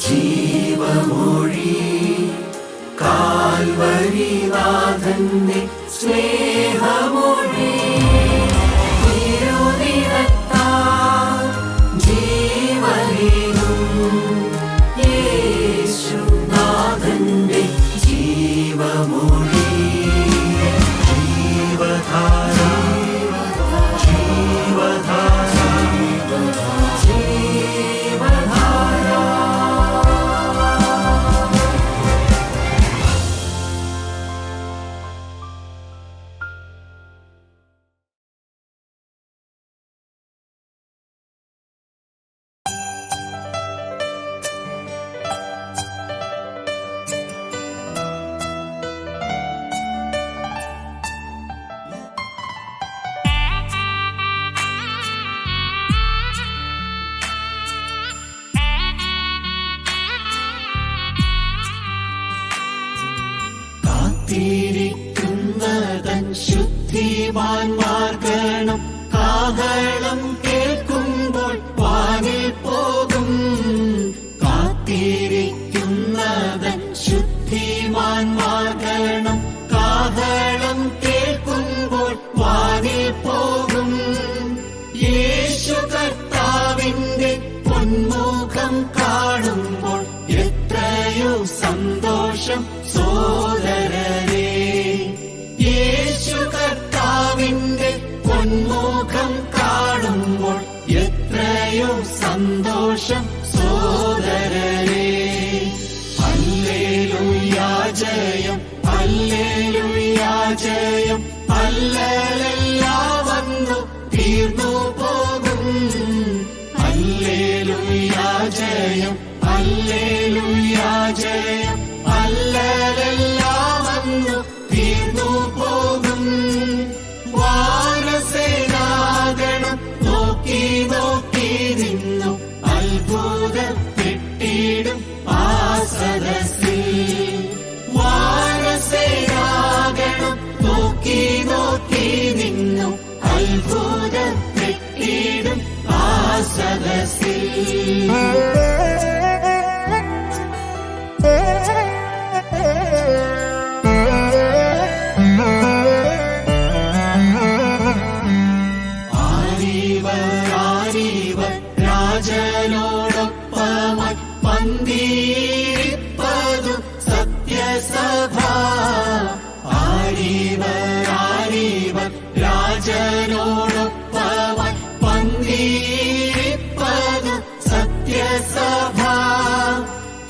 ജീവമൊഴി കാൽവരിനാഥന്റെ സ്നേഹമൊഴി തിരുനിറത്താൽ ജീവനേകും യേശുനാഥന്റെ ജീവമൊഴി ജീവധാര ജീവധാര ജീവധാര. കാത്തിരിക്കുന്നതൻ ശുദ്ധിമാന്മാർ ഗണം കാഹളം കേൾക്കുമ്പോൾ വാനിൽ പോകും. കാത്തിരിക്കുന്നതൻ ശുദ്ധിമാന്മാർ ഗണം കാഹളം കേൾക്കുമ്പോൾ വാനിൽ പോകും. യേശു കർത്താവിന്റെ പൊന്മുഖം കാണുമ്പോൾ എത്രയോ സന്തോഷം സോദരരേ. യേശു കർത്താവിന്റെ പൊന്മുഖം കാണുമ്പോൾ എത്രയോ സന്തോഷം സോദരരേ. ഹല്ലേലൂയാ ജയം, ഹല്ലേലൂയാ ജയം, ഹല്ലേലൂയാ വന്നു തീർന്നു പോകും. ഹല്ലേലൂയാ ജയം, ഹല്ലേലൂയാ ജയം, ഹല്ലേലൂയാ വന്നു തീർന്നു പോകും. വാനസേനാഗണം നോക്കി നോക്കി നിന്നു അത്ഭുതപ്പെട്ടിടും ആ സദസ്സിൽ. വാനസേനാഗണം നോക്കി നോക്കി നിന്നു അത്ഭുതപ്പെട്ടിടും ആ സദസ്സിൽ. രാജനോടൊപ്പമായി പന്തിയിരിപ്പതു സത്യസഭ. ആരീവർ രാജനോടൊപ്പമായി പന്തിയിരിപ്പതു സത്യസഭ.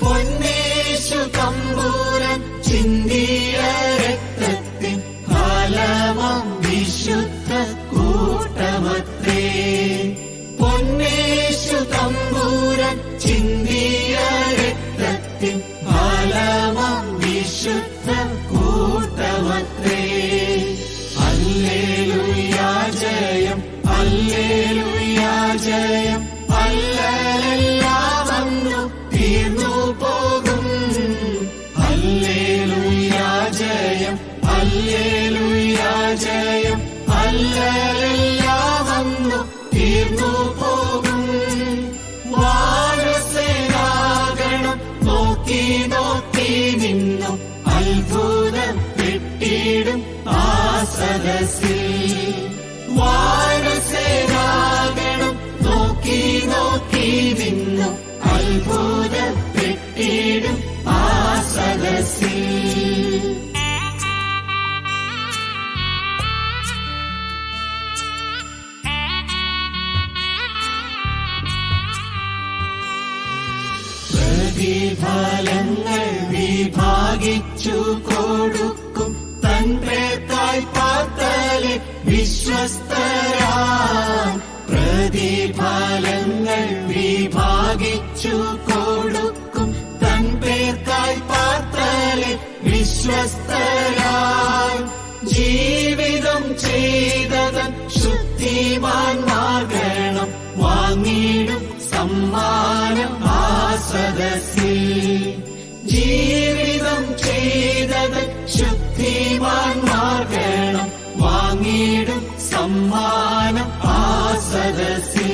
പൊന്നേശു തമ്പുരാൻ ചിന്തിയ രക്തത്തിൻ ഫലമാം വിശുദ്ധ കൂട്ടമത്രേ. പൊന്നേശു തമ്പുരാൻ ചിന്തിയ രക്തത്തിൻ ഫലമാം വിശുദ്ധ കൂട്ടമത്രേ. ഹല്ലേലൂയാ ജയം, ഹല്ലേലൂയാ ജയം, ഹല്ലേലൂയാ വന്നു തീർന്നു പോകും. ഹല്ലേലൂയാ ജയം, ഹല്ലേലൂയാ ജയം, ഹല്ലേലൂയാ വന്നു തീർന്നു പോകും. വാനസേനാഗണം നോക്കി നോക്കി നിന്നു അത്ഭുതപ്പെട്ടിടും ആ സദസ്സിൽ. വാനസേനാഗണം നോക്കി നോക്കി നിന്നു അത്ഭുതപ്പെട്ടിടും ആ സദസ്സിൽ. പ്രതിഫലങ്ങൾ വിഭാഗിച്ചു കൊടുക്കും തൻ പേർക്കായി പാർത്തലെ വിശ്വസ്തരാൻ. പ്രതിഫലങ്ങൾ വിഭാഗിച്ചു കൊടുക്കും തൻ പേർക്കായി പാർത്തലെ വിശ്വസ്തരാൻ. ജീവിതം ചെയ്തതൻ ശുദ്ധിമാന്മാർ ഗണം വാങ്ങിടും സമ്മാനം ആ സദസ്സിൽ. ജീവിതം ചെയ്തത് ശുദ്ധിമാന്മാർ ഗണം വാങ്ങിടും സമ്മാനം ആ സദസ്സിൽ.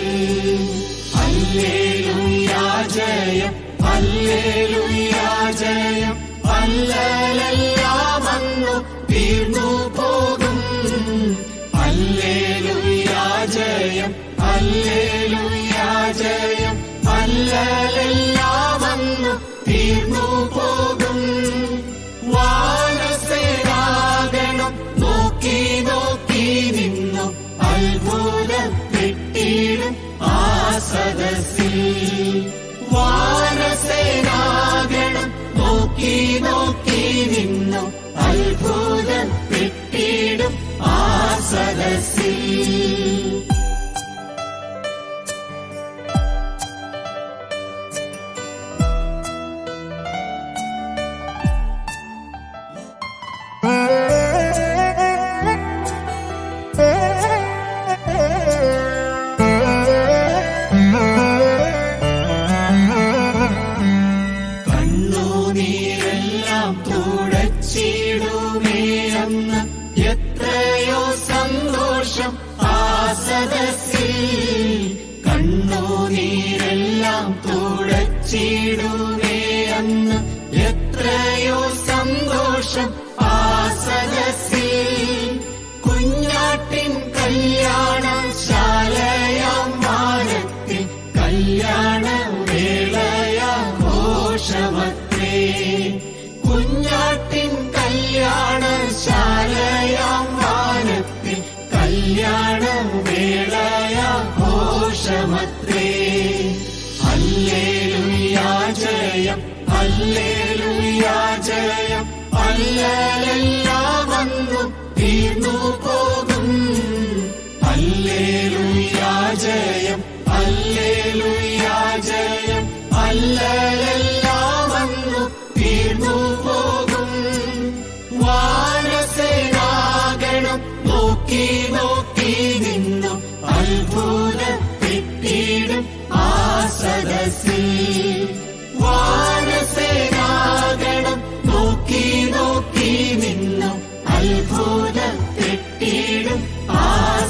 ഹല്ലേലൂയാ ജയം, ഹല്ലേലൂയ ജയം. അല്ലലെല്ലാം അന്നു തീർന്നു പോകും. ഹല്ലേലൂയ ജയം. ഹല്ലേലൂയ ജയം. അല്ലലെല്ലാം അന്നു തീർന്നു പോകും. വാനസേനാഗണം നോക്കി നോക്കി നിന്നു അത്ഭുതപ്പെട്ടിടും ആ സദസ്സിൽ. വാനസേനാഗണം നോക്കി നോക്കി നിന്നു അത്ഭുതപ്പെട്ടിടും ആ സദസ്സിൽ. കണ്ണുനീരെല്ലാം തുടച്ചിടുമേ അന്ന് എത്രയോ സന്തോഷം ആ സദസ്സിൽ. കണ്ണുനീരെല്ലാം തുടച്ചിടുമേ അന്ന് എത്രയോ സന്തോഷം ആ സദസ്സിൽ. കുഞ്ഞാട്ടിൻ കല്യാണശാലയാം വാനത്തിൽ കല്യാണ വേളയാഘോഷമത്രേ. കുഞ്ഞാട്ടിൻ കല്യാണശാലയാം വാനത്തിൽ കല്യാണ വേളയാഘോഷമത്രേ. ഹല്ലേലൂയ ജയം. ഹല്ലേലൂയ ജയം. അല്ലലെല്ലാം അന്നു തീർന്നു പോകും. ഹല്ലേലൂയ ജയം. ഹല്ലേലൂയ ജയം. അല്ലലെല്ലാം അന്നു തീർന്നു പോകും. വാനസേനാഗണം നോക്കി നോക്കി നിന്നു അത്ഭുതപ്പെട്ടിടും ആ സദസ്സിൽ. വാനസേനാഗണം നോക്കി നോക്കി നിന്നു അത്ഭുതപ്പെട്ടിടും ആ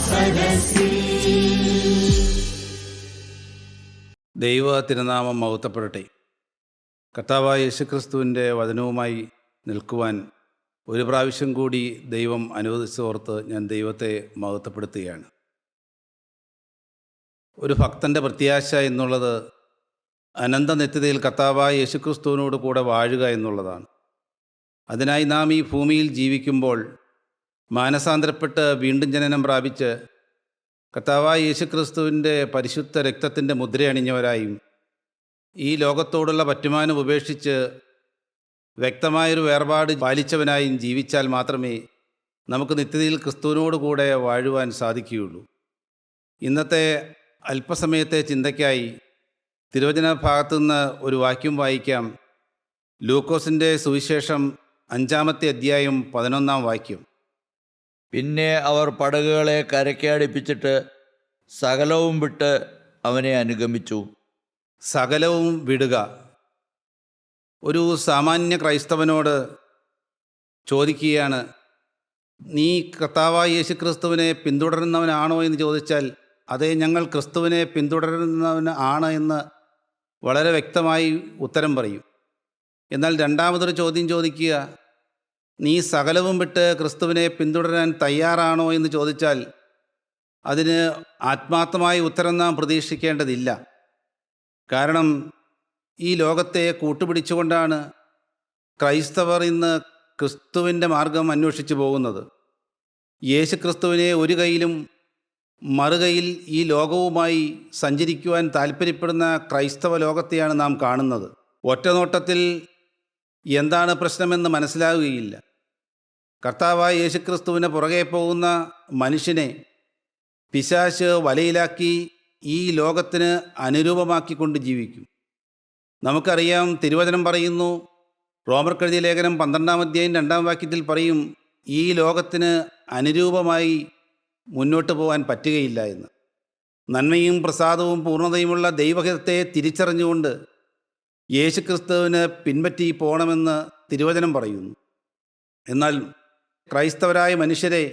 സദസ്സിൽ. ദൈവ തിരുനാമം മഹത്വപ്പെടട്ടെ. കർത്താവായ യേശുക്രിസ്തുവിൻ്റെ വചനവുമായി നിൽക്കുവാൻ ഒരു പ്രാവശ്യം കൂടി ദൈവം അനുവദിച്ചോർത്ത് ഞാൻ ദൈവത്തെ മഹത്വപ്പെടുത്തുകയാണ്. ഒരു ഭക്തൻ്റെ പ്രത്യാശ എന്നുള്ളത് അനന്ത നിത്യതയിൽ കർത്താവായ യേശുക്രിസ്തുവിനോട് കൂടെ വാഴുക എന്നുള്ളതാണ്. അതിനായി നാം ഈ ഭൂമിയിൽ ജീവിക്കുമ്പോൾ മാനസാന്തരപ്പെട്ട് വീണ്ടും ജനനം പ്രാപിച്ച് കർത്താവായ യേശുക്രിസ്തുവിൻ്റെ പരിശുദ്ധ രക്തത്തിൻ്റെ മുദ്രയണിഞ്ഞവരായും ഈ ലോകത്തോടുള്ള പറ്റുമാനം ഉപേക്ഷിച്ച് വ്യക്തമായൊരു വേർപാട് പാലിച്ചവനായും ജീവിച്ചാൽ മാത്രമേ നമുക്ക് നിത്യതയിൽ ക്രിസ്തുവിനോട് കൂടെ വാഴുവാൻ സാധിക്കുകയുള്ളൂ. ഇന്നത്തെ അല്പസമയത്തെ ചിന്തയ്ക്കായി തിരുവചന ഭാഗത്തുനിന്ന് ഒരു വാക്യം വായിക്കാം. ലൂക്കോസിൻ്റെ സുവിശേഷം 5-ാമത്തെ അധ്യായം 11-ാം വാക്യം. പിന്നെ അവർ പടകുകളെ കരയ്ക്ക് അടുപ്പിച്ചിട്ട് സകലവും വിട്ട് അവനെ അനുഗമിച്ചു. സകലവും വിടുക. ഒരു സാമാന്യ ക്രൈസ്തവനോട് ചോദിക്കുകയാണ്, നീ കർത്താവായ യേശുക്രിസ്തുവിനെ പിന്തുടരുന്നവനാണോ എന്ന് ചോദിച്ചാൽ അതേ, ഞങ്ങൾ ക്രിസ്തുവിനെ പിന്തുടരുന്നവനാണ് എന്ന് വളരെ വ്യക്തമായി ഉത്തരം പറയും. എന്നാൽ രണ്ടാമതൊരു ചോദ്യം ചോദിക്കുക, നീ സകലവും വിട്ട് ക്രിസ്തുവിനെ പിന്തുടരാൻ തയ്യാറാണോ എന്ന് ചോദിച്ചാൽ അതിന് ആത്മാർത്ഥമായ ഉത്തരം നാം പ്രതീക്ഷിക്കേണ്ടതില്ല. കാരണം ഈ ലോകത്തെ കൂട്ടുപിടിച്ചുകൊണ്ടാണ് ക്രൈസ്തവർ ഇന്ന് ക്രിസ്തുവിൻ്റെ മാർഗം അന്വേഷിച്ചു പോകുന്നത്. യേശുക്രിസ്തുവിനെ ഒരു കൈയിലും മറുകൈയിൽ ഈ ലോകവുമായി സഞ്ചരിക്കുവാൻ താല്പര്യപ്പെടുന്ന ക്രൈസ്തവ ലോകത്തെയാണ് നാം കാണുന്നത്. ഒറ്റനോട്ടത്തിൽ എന്താണ് പ്രശ്നമെന്ന് മനസ്സിലാവുകയില്ല. കർത്താവായ യേശുക്രിസ്തുവിന് പുറകെ പോകുന്ന മനുഷ്യനെ പിശാച് വലയിലാക്കി ഈ ലോകത്തിന് അനുരൂപമാക്കിക്കൊണ്ട് ജീവിക്കും. നമുക്കറിയാം, തിരുവചനം പറയുന്നു, റോമർക്കെഴുതിയ ലേഖനം 12-ാം അധ്യായം 2-ാം വാക്യത്തിൽ പറയും, ഈ ലോകത്തിന് അനുരൂപമായി മുന്നോട്ട് പോകാൻ പറ്റുകയില്ല എന്ന്. നന്മയും പ്രസാദവും പൂർണ്ണതയുമുള്ള ദൈവഹിതത്തെ തിരിച്ചറിഞ്ഞുകൊണ്ട് യേശുക്രിസ്തുവിന് പിൻപറ്റി പോകണമെന്ന് തിരുവചനം പറയുന്നു. എന്നാൽ ക്രൈസ്തവരായ മനുഷ്യരെ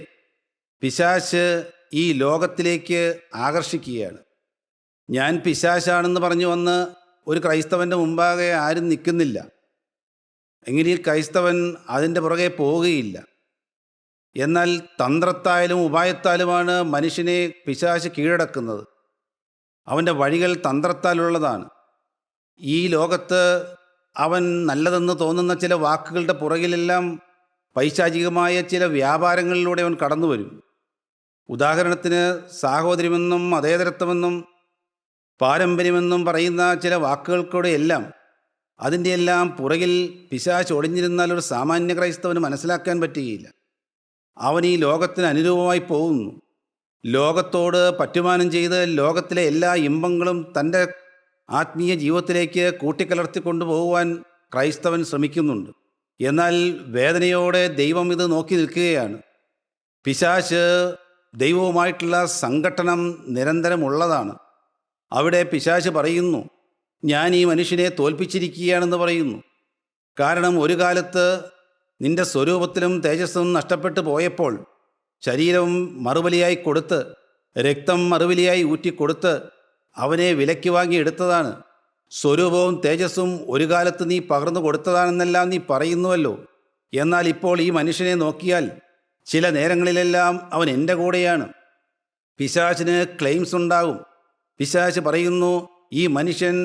പിശാച് ഈ ലോകത്തിലേക്ക് ആകർഷിക്കുകയാണ്. ഞാൻ പിശാചാണെന്ന് പറഞ്ഞു വന്ന് ഒരു ക്രൈസ്തവൻ്റെ മുമ്പാകെ ആരും നിൽക്കുന്നില്ല. എങ്കിൽ ക്രൈസ്തവൻ അതിൻ്റെ പുറകെ പോവുകയില്ല. എന്നാൽ തന്ത്രത്തായാലും ഉപായത്താലുമാണ് മനുഷ്യനെ പിശാച് കീഴടക്കുന്നത്. അവൻ്റെ വഴികൾ തന്ത്രത്താലുള്ളതാണ്. ഈ ലോകത്ത് അവൻ നല്ലതെന്ന് തോന്നുന്ന ചില വാക്കുകളുടെ പുറകിലെല്ലാം പൈശാചികമായ ചില വ്യാപാരങ്ങളിലൂടെ അവൻ കടന്നു വരും. ഉദാഹരണത്തിന് സാഹോദര്യമെന്നും മതേതരത്വമെന്നും പാരമ്പര്യമെന്നും പറയുന്ന ചില വാക്കുകൾക്കൂടെ എല്ലാം അതിൻ്റെ എല്ലാം പുറകിൽ പിശാച് ഒളിഞ്ഞിരുന്നാൽ ഒരു സാമാന്യ ക്രൈസ്തവന് മനസ്സിലാക്കാൻ പറ്റുകയില്ല. അവൻ ഈ ലോകത്തിന് അനുരൂപമായി പോകുന്നു. ലോകത്തോട് പറ്റുമാനം ചെയ്ത് ലോകത്തിലെ എല്ലാ ഇമ്പങ്ങളും തൻ്റെ ആത്മീയ ജീവിതത്തിലേക്ക് കൂട്ടിക്കലർത്തി കൊണ്ടുപോകുവാൻ ക്രൈസ്തവൻ ശ്രമിക്കുന്നുണ്ട്. എന്നാൽ വേദനയോടെ ദൈവം ഇത് നോക്കി നിൽക്കുകയാണ്. പിശാച് ദൈവവുമായിട്ടുള്ള സംഘട്ടനം നിരന്തരമുള്ളതാണ്. അവിടെ പിശാച് പറയുന്നു, ഞാൻ ഈ മനുഷ്യനെ തോൽപ്പിച്ചിരിക്കുകയാണെന്ന് പറയുന്നു. കാരണം ഒരു കാലത്ത് നിന്റെ സ്വരൂപത്തിലും തേജസ്സും നഷ്ടപ്പെട്ടു പോയപ്പോൾ ശരീരം മറുബലിയായി കൊടുത്ത് രക്തം മറുബലിയായി ഊറ്റിക്കൊടുത്ത് അവനെ വിലയ്ക്ക് വാങ്ങി എടുത്തതാണ്. സ്വരൂപവും തേജസ്സും ഒരു കാലത്ത് നീ പകർന്നു കൊടുത്തതാണെന്നെല്ലാം നീ പറയുന്നുവല്ലോ. എന്നാൽ ഇപ്പോൾ ഈ മനുഷ്യനെ നോക്കിയാൽ ചില നേരങ്ങളിലെല്ലാം അവൻ എൻ്റെ കൂടെയാണ്. പിശാചിന് ക്ലെയിംസ് ഉണ്ടാകും. പിശാച് പറയുന്നു, ഈ മനുഷ്യൻ,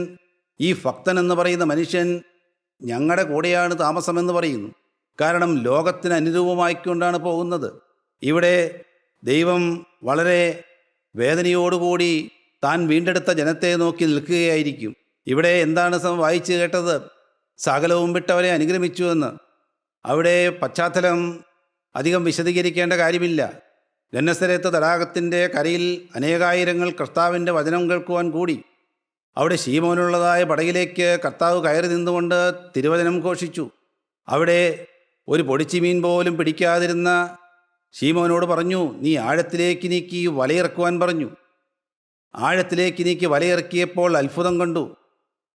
ഈ ഭക്തൻ എന്ന് പറയുന്ന മനുഷ്യൻ ഞങ്ങളുടെ കൂടെയാണ് താമസമെന്ന് പറയുന്നു. കാരണം ലോകത്തിന് അനുരൂപമായിക്കൊണ്ടാണ് പോകുന്നത്. ഇവിടെ ദൈവം വളരെ വേദനയോടുകൂടി താൻ വീണ്ടെടുത്ത ജനത്തെ നോക്കി നിൽക്കുകയായിരിക്കും. ഇവിടെ എന്താണ് വായിച്ചു കേട്ടത്? സകലവും വിട്ടവരെ അനുഗ്രഹിച്ചുവെന്ന്. അവിടെ പശ്ചാത്തലം അധികം വിശദീകരിക്കേണ്ട കാര്യമില്ല. ഗന്നസരത്ത് തടാകത്തിൻ്റെ കരയിൽ അനേകായിരങ്ങൾ കർത്താവിൻ്റെ വചനം കേൾക്കുവാൻ കൂടി. അവിടെ ശീമോനുള്ളതായ പടകിലേക്ക് കർത്താവ് കയറി നിന്നുകൊണ്ട് തിരുവചനം ഘോഷിച്ചു. അവിടെ ഒരു പൊടിച്ചിമീൻ പോലും പിടിക്കാതിരുന്ന ശീമോനോട് പറഞ്ഞു, നീ ആഴത്തിലേക്ക് നീക്കി വലയിറക്കുവാൻ പറഞ്ഞു. ആഴത്തിലേക്ക് നീക്കി വലയിറക്കിയപ്പോൾ അത്ഭുതം കണ്ടു.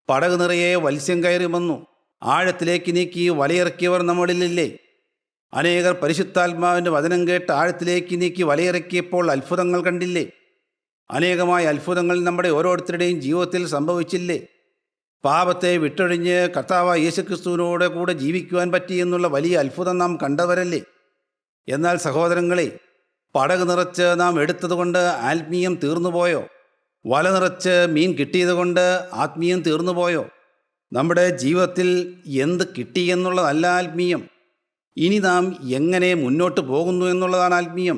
പടക് നിറയെ മത്സ്യം കയറി വന്നു. ആഴത്തിലേക്ക് നീക്കി വലയിറക്കിയവർ നമ്മളിലില്ലേ? അനേകർ പരിശുദ്ധാത്മാവിൻ്റെ വചനം കേട്ട് ആഴത്തിലേക്ക് നീക്കി വലയിറക്കിയപ്പോൾ അത്ഭുതങ്ങൾ കണ്ടില്ലേ? അനേകമായ അത്ഭുതങ്ങൾ നമ്മുടെ ഓരോരുത്തരുടെയും ജീവിതത്തിൽ സംഭവിച്ചില്ലേ? പാപത്തെ വിട്ടൊഴിഞ്ഞ് കർത്താവായ യേശുക്രിസ്തുവിനോട് കൂടെ ജീവിക്കുവാൻ പറ്റിയെന്നുള്ള വലിയ അത്ഭുതം നാം കണ്ടവരല്ലേ? എന്നാൽ സഹോദരങ്ങളെ, പടക് നിറച്ച് നാം എടുത്തതുകൊണ്ട് ആത്മീയം തീർന്നുപോയോ? വല നിറച്ച് മീൻ കിട്ടിയതുകൊണ്ട് ആത്മീയം തീർന്നുപോയോ? നമ്മുടെ ജീവിതത്തിൽ എന്ത് കിട്ടിയെന്നുള്ളതല്ല ആത്മീയം. ഇനി നാം എങ്ങനെ മുന്നോട്ട് പോകുന്നു എന്നുള്ളതാണ് ആത്മീയം.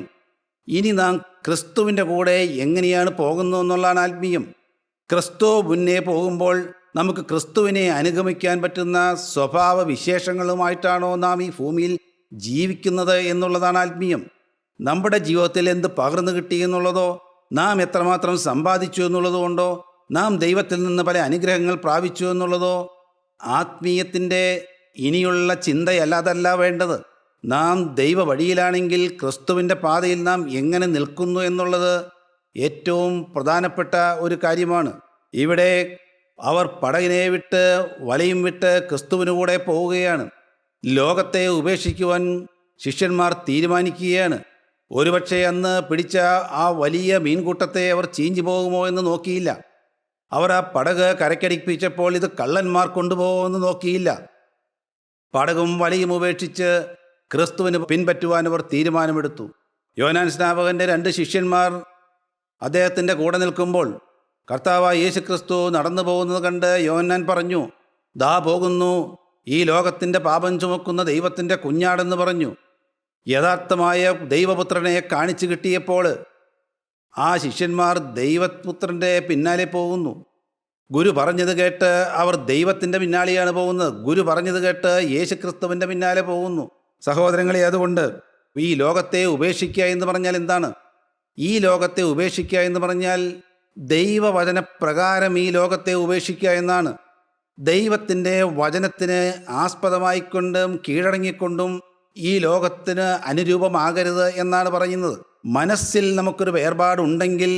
ഇനി നാം ക്രിസ്തുവിൻ്റെ കൂടെ എങ്ങനെയാണ് പോകുന്നു എന്നുള്ളതാണ് ആത്മീയം. ക്രിസ്തു മുന്നേ പോകുമ്പോൾ നമുക്ക് ക്രിസ്തുവിനെ അനുഗമിക്കാൻ പറ്റുന്ന സ്വഭാവ വിശേഷങ്ങളുമായിട്ടാണോ നാം ഈ ഭൂമിയിൽ ജീവിക്കുന്നത് എന്നുള്ളതാണ് ആത്മീയം. നമ്മുടെ ജീവിതത്തിൽ എന്ത് പകർന്നു കിട്ടി എന്നുള്ളതോ, നാം എത്രമാത്രം സമ്പാദിച്ചു എന്നുള്ളതോ കൊണ്ടോ, നാം ദൈവത്തിൽ നിന്ന് പല അനുഗ്രഹങ്ങൾ പ്രാപിച്ചു എന്നുള്ളതോ ആത്മീയത്തിൻ്റെ ഇനിയുള്ള ചിന്തയല്ലാതല്ല വേണ്ടത്. നാം ദൈവ വഴിയിലാണെങ്കിൽ ക്രിസ്തുവിൻ്റെ പാതയിൽ നാം എങ്ങനെ നിൽക്കുന്നു എന്നുള്ളത് ഏറ്റവും പ്രധാനപ്പെട്ട ഒരു കാര്യമാണ്. ഇവിടെ അവർ പടകിനെ വിട്ട് വലയും വിട്ട് ക്രിസ്തുവിന് കൂടെ പോവുകയാണ്. ലോകത്തെ ഉപേക്ഷിക്കുവാൻ ശിഷ്യന്മാർ തീരുമാനിക്കുകയാണ്. ഒരുപക്ഷെ അന്ന് പിടിച്ച ആ വലിയ മീൻകൂട്ടത്തെ അവർ ചീഞ്ഞു പോകുമോ എന്ന് നോക്കിയില്ല. അവർ ആ പടക് കരക്കടിപ്പിച്ചപ്പോൾ ഇത് കള്ളന്മാർ കൊണ്ടുപോകുമെന്ന് നോക്കിയില്ല. പടകും വലയും ഉപേക്ഷിച്ച് ക്രിസ്തുവിന് പിൻപറ്റുവാൻ അവർ തീരുമാനമെടുത്തു. യോഹന്നാൻ സ്നാപകൻ്റെ 2 ശിഷ്യന്മാർ അദ്ദേഹത്തിൻ്റെ കൂടെ നിൽക്കുമ്പോൾ കർത്താവായ യേശുക്രിസ്തു നടന്നു പോകുന്നത് കണ്ട് യോഹന്നാൻ പറഞ്ഞു, ദാ പോകുന്നു ഈ ലോകത്തിൻ്റെ പാപം ചുമക്കുന്ന ദൈവത്തിൻ്റെ കുഞ്ഞാടെന്ന് പറഞ്ഞു. യഥാർത്ഥമായ ദൈവപുത്രനെ കാണിച്ചു കിട്ടിയപ്പോൾ ആ ശിഷ്യന്മാർ ദൈവപുത്രൻ്റെ പിന്നാലെ പോകുന്നു. ഗുരു പറഞ്ഞത് കേട്ട് അവർ ദൈവത്തിൻ്റെ പിന്നാലെയാണ് പോകുന്നത്. ഗുരു പറഞ്ഞത് കേട്ട് യേശുക്രിസ്തുവിൻ്റെ പിന്നാലെ പോകുന്നു. സഹോദരങ്ങളെ, അതുകൊണ്ട് ഈ ലോകത്തെ ഉപേക്ഷിക്കുക എന്ന് പറഞ്ഞാൽ എന്താണ്? ഈ ലോകത്തെ ഉപേക്ഷിക്കുക എന്ന് പറഞ്ഞാൽ ദൈവവചനപ്രകാരം ഈ ലോകത്തെ ഉപേക്ഷിക്കുക എന്നാണ്. ദൈവത്തിൻ്റെ വചനത്തിന് ആസ്പദമായിക്കൊണ്ടും കീഴടങ്ങിക്കൊണ്ടും ഈ ലോകത്തിന് അനുരൂപമാകരുത് എന്നാണ് പറയുന്നത്. മനസ്സിൽ നമുക്കൊരു വേർപാടുണ്ടെങ്കിൽ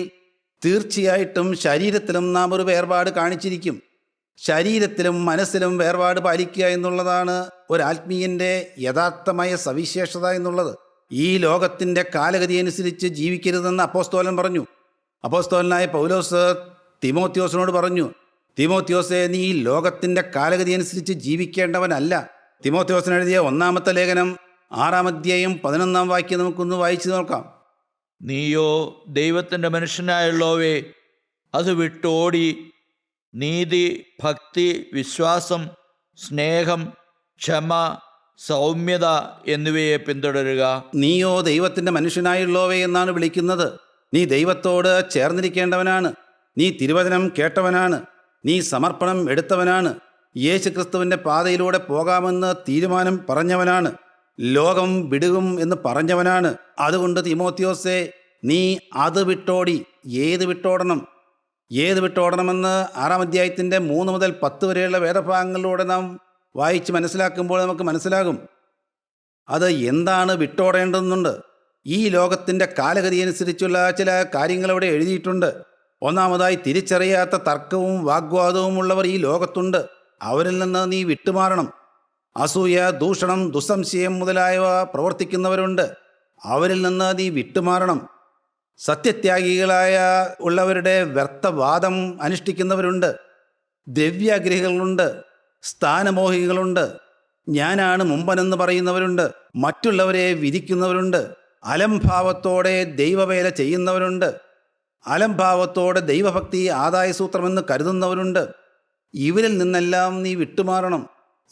തീർച്ചയായിട്ടും ശരീരത്തിലും നാം ഒരു വേർപാട് കാണിച്ചിരിക്കും. ശരീരത്തിലും മനസ്സിലും വേർപാട് പാലിക്കുക എന്നുള്ളതാണ് ഒരാത്മീയൻ്റെ യഥാർത്ഥമായ സവിശേഷത എന്നുള്ളത്. ഈ ലോകത്തിൻ്റെ കാലഗതി അനുസരിച്ച് ജീവിക്കരുതെന്ന് അപ്പോസ്തലൻ പറഞ്ഞു. അപ്പോസ്തലനായ പൗലോസ് തിമോത്തിയോസിനോട് പറഞ്ഞു, തിമോത്തിയോസേ, നീ ഈ ലോകത്തിൻ്റെ കാലഗതി അനുസരിച്ച് ജീവിക്കേണ്ടവനല്ല. തിമോത്തിയോസിന് എഴുതിയ 1-ാമത്തെ ലേഖനം 6-ാം നമുക്കൊന്ന് വായിച്ചു നോക്കാം. നീയോ ദൈവത്തിൻ്റെ മനുഷ്യനായുള്ളവേ, അത് വിട്ടോടി നീതി, ഭക്തി, വിശ്വാസം, സ്നേഹം, ക്ഷമ, സൗമ്യത എന്നിവയെ പിന്തുടരുക. നീയോ ദൈവത്തിൻ്റെ മനുഷ്യനായുള്ളവേ എന്നാണ് വിളിക്കുന്നത്. നീ ദൈവത്തോട് ചേർന്നിരിക്കേണ്ടവനാണ്. നീ തിരുവചനം കേട്ടവനാണ്. നീ സമർപ്പണം എടുത്തവനാണ്. യേശു ക്രിസ്തുവിൻ്റെ പാതയിലൂടെ പോകാമെന്ന് തീരുമാനം പറഞ്ഞവനാണ്. ലോകം വിടുകും എന്ന് പറഞ്ഞവനാണ്. അതുകൊണ്ട് തിമോത്തിയോസേ, നീ അത് വിട്ടോടി. ഏത് വിട്ടോടണമെന്ന് 6-ാം അധ്യായത്തിൻ്റെ 3 മുതൽ 10 വരെയുള്ള വേദഭാഗങ്ങളിലൂടെ നാം വായിച്ച് മനസ്സിലാക്കുമ്പോൾ നമുക്ക് മനസ്സിലാകും അത് എന്താണ് വിട്ടോടേണ്ടതെന്നുണ്ട്. ഈ ലോകത്തിൻ്റെ കാലഗതി അനുസരിച്ചുള്ള ചില കാര്യങ്ങൾ അവിടെ എഴുതിയിട്ടുണ്ട്. ഒന്നാമതായി, തിരിച്ചറിയാത്ത തർക്കവും വാഗ്വാദവും ഉള്ളവർ ഈ ലോകത്തുണ്ട്. അവരിൽ നിന്ന് നീ വിട്ടുമാറണം. അസൂയ, ദൂഷണം, ദുസ്സംശയം മുതലായവ പ്രവർത്തിക്കുന്നവരുണ്ട്. അവരിൽ നിന്ന് നീ വിട്ടുമാറണം. സത്യത്യാഗികളായ ഉള്ളവരുടെ വ്യർത്ഥവാദം അനുഷ്ഠിക്കുന്നവരുണ്ട്. ദ്രവ്യാഗ്രഹികളുണ്ട്. സ്ഥാനമോഹികളുണ്ട്. ഞാനാണ് മുമ്പനെന്ന് പറയുന്നവരുണ്ട്. മറ്റുള്ളവരെ വിധിക്കുന്നവരുണ്ട്. അലംഭാവത്തോടെ ദൈവവേല ചെയ്യുന്നവരുണ്ട്. അലംഭാവത്തോടെ ദൈവഭക്തി ആദായസൂത്രമെന്ന് കരുതുന്നവരുണ്ട്. ഇവരിൽ നിന്നെല്ലാം നീ വിട്ടുമാറണം.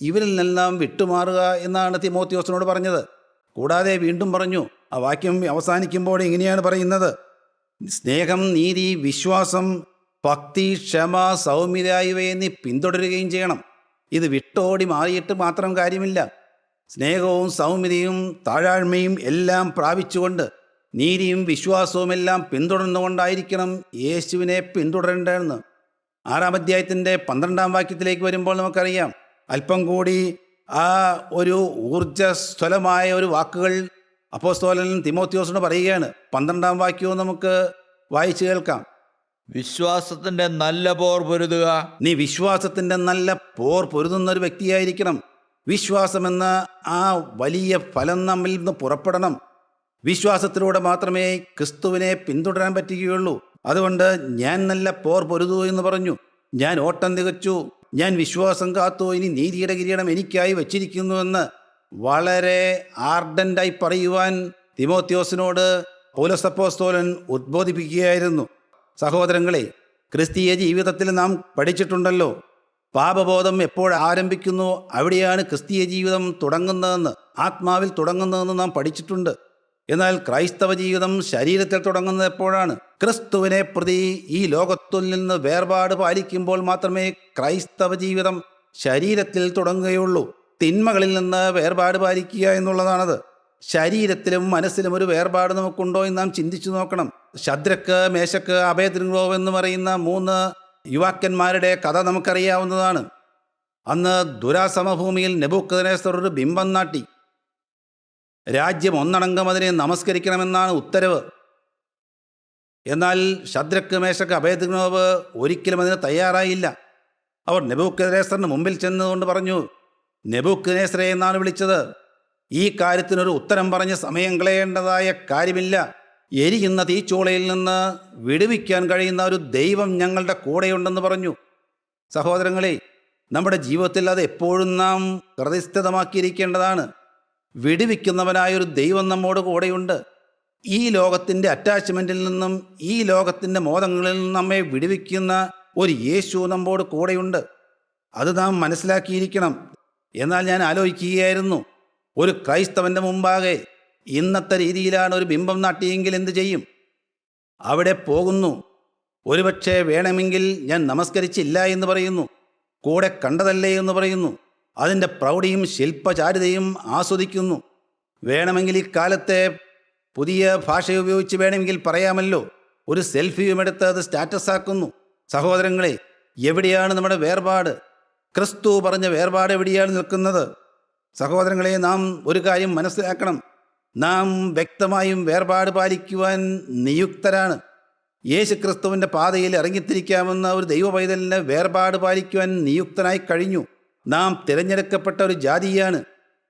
ഇവരിൽ നിന്നെല്ലാം വിട്ടുമാറുക എന്നാണ് തിമോത്തിയോസിനോട് പറഞ്ഞത്. കൂടാതെ വീണ്ടും പറഞ്ഞു, ആ വാക്യം അവസാനിക്കുമ്പോൾ ഇങ്ങനെയാണ് പറയുന്നത്: സ്നേഹം, നീതി, വിശ്വാസം, ഭക്തി, ക്ഷമ, സൗമ്യത ഇവയെ നീ പിന്തുടരുകയും ചെയ്യണം. ഇത് വിട്ടോടി മാറിയിട്ട് മാത്രം കാര്യമില്ല. സ്നേഹവും സൗമ്യതയും താഴാഴ്മയും എല്ലാം പ്രാപിച്ചുകൊണ്ട് നീതിയും വിശ്വാസവും എല്ലാം പിന്തുടർന്നുകൊണ്ടായിരിക്കണം യേശുവിനെ പിന്തുടരേണ്ടതെന്ന് 6-ാം അധ്യായത്തിൻ്റെ 12-ാം വാക്യത്തിലേക്ക് വരുമ്പോൾ നമുക്കറിയാം. അല്പം കൂടി ആ ഒരു ഊർജ്ജസ്വലമായ ഒരു വാക്കുകൾ അപ്പോസ്തലൻ തിമോത്തിയോസിനോട് പറയുകയാണ്. 12-ാം വാക്യവും നമുക്ക് വായിച്ചു കേൾക്കാം. വിശ്വാസത്തിൻ്റെ നല്ല പോർ പൊരുതുക. നീ വിശ്വാസത്തിൻ്റെ നല്ല പോർ പൊരുതുന്ന ഒരു വ്യക്തിയായിരിക്കണം. വിശ്വാസമെന്ന ആ വലിയ ഫലം നമ്മിൽ നിന്ന് പുറപ്പെടണം. വിശ്വാസത്തിലൂടെ മാത്രമേ ക്രിസ്തുവിനെ പിന്തുടരാൻ പറ്റുകയുള്ളൂ. അതുകൊണ്ട് ഞാൻ നല്ല പോർ പൊരുതു എന്ന് പറഞ്ഞു. ഞാൻ ഓട്ടം തികച്ചു, ഞാൻ വിശ്വാസം കാത്തു, ഇനി നീതിയുടെ കിരീടം എനിക്കായി വച്ചിരിക്കുന്നുവെന്ന് വളരെ ആർഡൻ്റായി പറയുവാൻ തിമോത്തിയോസിനോട് പൗലോസ് അപ്പോസ്തലൻ ഉദ്ബോധിപ്പിക്കുകയായിരുന്നു. സഹോദരങ്ങളെ, ക്രിസ്തീയ ജീവിതത്തിൽ നാം പഠിച്ചിട്ടുണ്ടല്ലോ, പാപബോധം എപ്പോൾ ആരംഭിക്കുന്നു അവിടെയാണ് ക്രിസ്തീയ ജീവിതം തുടങ്ങുന്നതെന്ന്, ആത്മാവിൽ തുടങ്ങുന്നതെന്ന് നാം പഠിച്ചിട്ടുണ്ട്. എന്നാൽ ക്രൈസ്തവ ജീവിതം ശരീരത്തിൽ തുടങ്ങുന്നത് എപ്പോഴാണ്? ക്രിസ്തുവിനെ പ്രതി ഈ ലോകത്തിൽ നിന്ന് വേർപാട് പാലിക്കുമ്പോൾ മാത്രമേ ക്രൈസ്തവ ജീവിതം ശരീരത്തിൽ തുടങ്ങുകയുള്ളൂ. തിന്മകളിൽ നിന്ന് വേർപാട് പാലിക്കുക എന്നുള്ളതാണത്. ശരീരത്തിലും മനസ്സിലും ഒരു വേർപാട് നമുക്കുണ്ടോ എന്ന് നാം ചിന്തിച്ചു നോക്കണം. ശദ്രക്ക്, മേശക്ക്, അബേദ്നെഗോ എന്ന് പറയുന്ന 3 യുവാക്കന്മാരുടെ കഥ നമുക്കറിയാവുന്നതാണ്. അന്ന് ദുരാസമഭൂമിയിൽ നെബൂഖദ്നേസർ ഒരു ബിംബം നാട്ടി. രാജ്യം ഒന്നടങ്കം അതിനെ നമസ്കരിക്കണമെന്നാണ് ഉത്തരവ്. എന്നാൽ ശദ്രക്ക്, മേശക്ക്, അബേദ്നെഗോ ഒരിക്കലും അതിന് തയ്യാറായില്ല. അവർ നെബൂഖദ്നേസറിന് മുമ്പിൽ ചെന്നുകൊണ്ട് പറഞ്ഞു, നെബൂഖദ്നേസരെ എന്നാണ് വിളിച്ചത്, ഈ കാര്യത്തിനൊരു ഉത്തരം പറഞ്ഞ് സമയം കളയേണ്ടതായ കാര്യമില്ല. എരിയുന്ന തീച്ചൂളയിൽ നിന്ന് വിടുവിക്കാൻ കഴിയുന്ന ഒരു ദൈവം ഞങ്ങളുടെ കൂടെയുണ്ടെന്ന് പറഞ്ഞു. സഹോദരങ്ങളെ, നമ്മുടെ ജീവിതത്തിൽ അത് എപ്പോഴും നാം ഹൃദയസ്ഥിതമാക്കിയിരിക്കേണ്ടതാണ്. വിടുവിക്കുന്നവനായൊരു ദൈവം നമ്മോട് കൂടെയുണ്ട്. ഈ ലോകത്തിൻ്റെ അറ്റാച്ച്മെൻറ്റിൽ നിന്നും ഈ ലോകത്തിൻ്റെ മോഹങ്ങളിൽ നിന്നും നമ്മെ വിടുവിക്കുന്ന ഒരു യേശു നമ്മോട് കൂടെയുണ്ട്. അത് നാം മനസ്സിലാക്കിയിരിക്കണം. എന്നാൽ ഞാൻ ആലോചിക്കുകയായിരുന്നു, ഒരു ക്രൈസ്തവൻ്റെ മുമ്പാകെ ഇന്നത്തെ രീതിയിലാണ് ഒരു ബിംബം നാട്ടിയെങ്കിൽ എന്തു ചെയ്യും? അവിടെ പോകുന്നു, ഒരുപക്ഷെ വേണമെങ്കിൽ ഞാൻ നമസ്കരിച്ചില്ല എന്ന് പറയുന്നു, കൂടെ കണ്ടതല്ലേ എന്ന് പറയുന്നു, അതിൻ്റെ പ്രൗഢിയും ശില്പചാരുതയും ആസ്വദിക്കുന്നു. വേണമെങ്കിൽ ഈ കാലത്തെ പുതിയ ഭാഷ ഉപയോഗിച്ച് വേണമെങ്കിൽ പറയാമല്ലോ, ഒരു സെൽഫിയും എടുത്ത് അത് സ്റ്റാറ്റസ് ആക്കുന്നു. സഹോദരങ്ങളെ, എവിടെയാണ് നമ്മുടെ വേർപാട്? ക്രിസ്തു പറഞ്ഞ വേർപാട് എവിടെയാണ് നിൽക്കുന്നത്? സഹോദരങ്ങളെ, നാം ഒരു കാര്യം മനസ്സിലാക്കണം. നാം വ്യക്തമായും വേർപാട് പാലിക്കുവാൻ നിയുക്തരാണ്. യേശു ക്രിസ്തുവിൻ്റെ പാതയിൽ ഇറങ്ങിത്തിരിക്കാമെന്ന ഒരു ദൈവ പൈതലിന് വേർപാട് പാലിക്കുവാൻ നിയുക്തനായി കഴിഞ്ഞു. നാം തിരഞ്ഞെടുക്കപ്പെട്ട ഒരു ജാതിയാണ്,